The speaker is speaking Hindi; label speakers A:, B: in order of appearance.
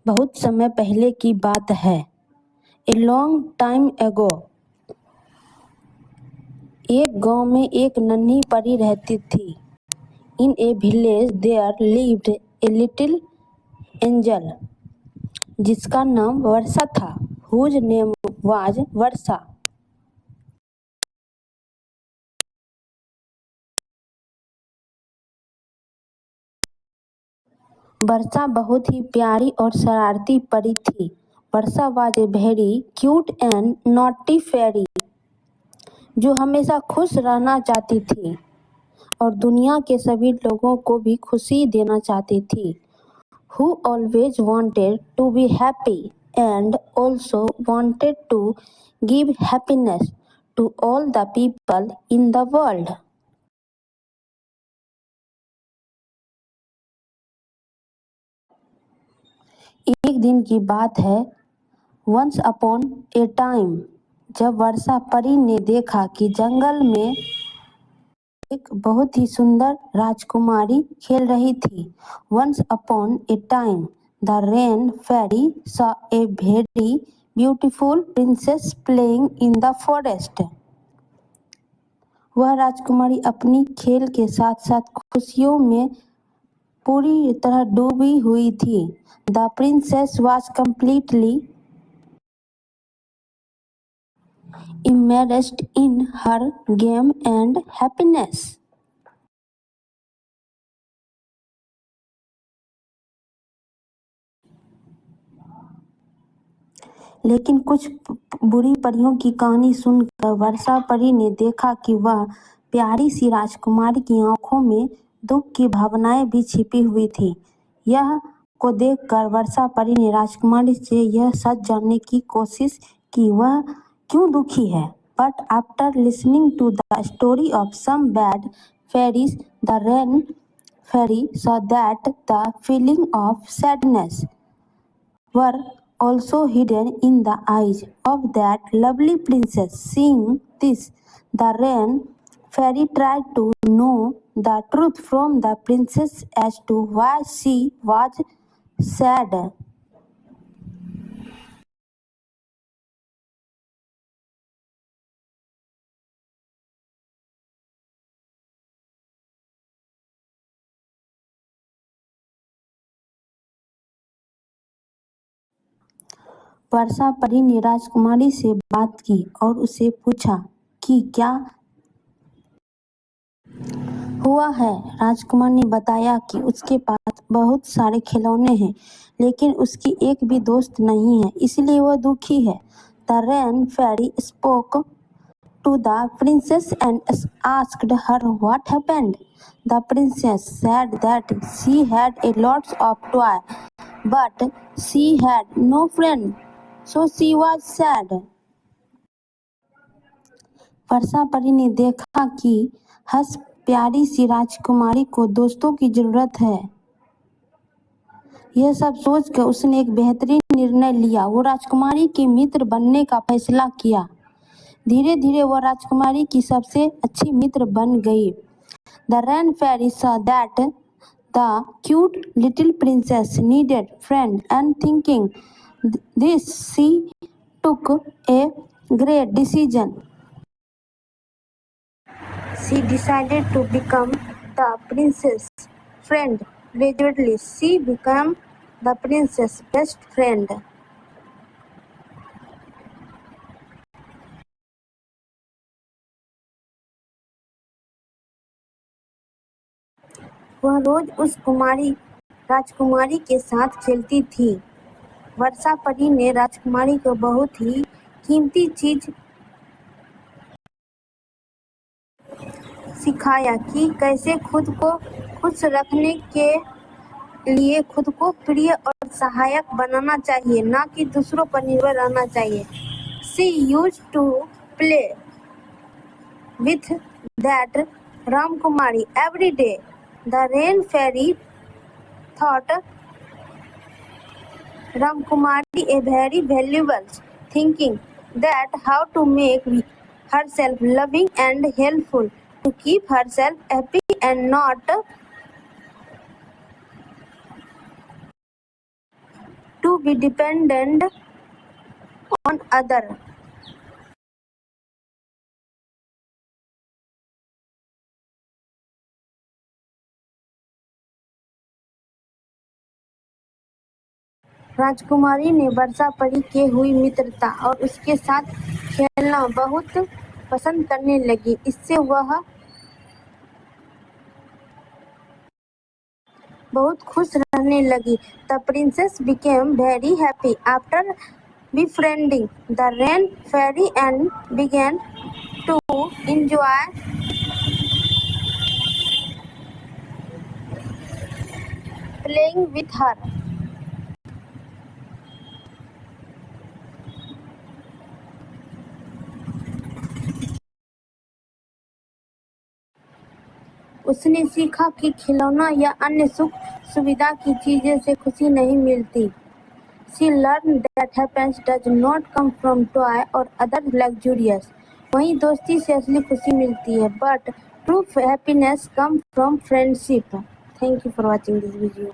A: बहुत समय पहले की बात है। ए लॉन्ग टाइम एगो। एक गांव में एक नन्ही परी रहती थी। In a village there lived a little angel जिसका नाम वर्षा था। Whose name was Varsha. Varsha बहुत ही प्यारी और शरारती परी थी। Varsha was a very cute and naughty fairy जो हमेशा खुश रहना चाहती थी और दुनिया के सभी लोगों को भी खुशी देना चाहती थी। Who always wanted to be happy and also wanted to give happiness to all the people in the world. एक दिन की बात है। Once upon a time, जब वर्षा परी ने देखा कि जंगल में एक बहुत ही सुंदर राजकुमारी खेल रही थी। Once upon a time, the rain fairy saw a very beautiful princess playing in the forest. वह राजकुमारी अपनी खेल के साथ साथ खुशियों में पूरी तरह डूबी हुई थी। The princess was completely immersed in her game and happiness. लेकिन कुछ बुरी परियों की कहानी सुनकर वर्षा परी ने देखा कि वह प्यारी सी राजकुमारी की आंखों में दुख की भावनाएं भी छिपी हुई थी। यह को देखकर वर्षा परी ने राजकुमारी से यह सच जानने की कोशिश की वह क्यों दुखी है। But after listening to the story of some bad fairies the rain fairy saw that the feeling of sadness were also hidden in the eyes of that lovely princess. Seeing this, the rain fairy tried to know the truth from the princess as to why she was sad. वर्षा परी ने राजकुमारी से बात की और उसे पूछा कि क्या हुआ है। राजकुमार ने बताया कि उसके पास बहुत सारे खिलौने हैं लेकिन उसकी एक भी दोस्त नहीं है, इसलिए वह दुखी है। The rain fairy spoke to the princess and asked her what happened. The princess said that she had a lots of toy but she had no friend so she was sad. Varsha परी ने देखा कि हंस प्यारी सी राजकुमारी को दोस्तों की जरूरत है। यह सब सोचकर उसने एक बेहतरीन निर्णय लिया। वो राजकुमारी के मित्र बनने का फैसला किया। धीरे धीरे वह राजकुमारी की सबसे अच्छी मित्र बन गई। The rain fairy saw that the cute little princess needed friend and thinking this she took a great decision. She decided to become the princess' friend. Gradually, she became the princess' best friend. वह रोज उस राजकुमारी के साथ खेलती थी। वर्षा परी ने राजकुमारी को बहुत ही कीमती चीज सिखाया कि कैसे खुद को खुश रखने के लिए खुद को प्रिय और सहायक बनाना चाहिए, ना कि दूसरों पर निर्भर रहना चाहिए। She used to play with that Ramkumari every day. The rain fairy thought Ramkumari a very valuable, thinking that how to make herself loving and helpful to keep herself happy and not to to be dependent on others. राजकुमारी ने वर्षा परी के हुई मित्रता और उसके साथ खेलना बहुत पसंद करने लगी। इससे वह बहुत खुश रहने लगी। The princess became very happy after befriending the rain fairy and began to enjoy playing with her. उसने सीखा कि खिलौना या अन्य सुख सुविधा की चीजें से खुशी नहीं मिलती। She learned that happiness does not come from toy or other luxurious. वहीं दोस्ती से असली खुशी मिलती है, but true happiness comes from friendship. Thank you for watching this video.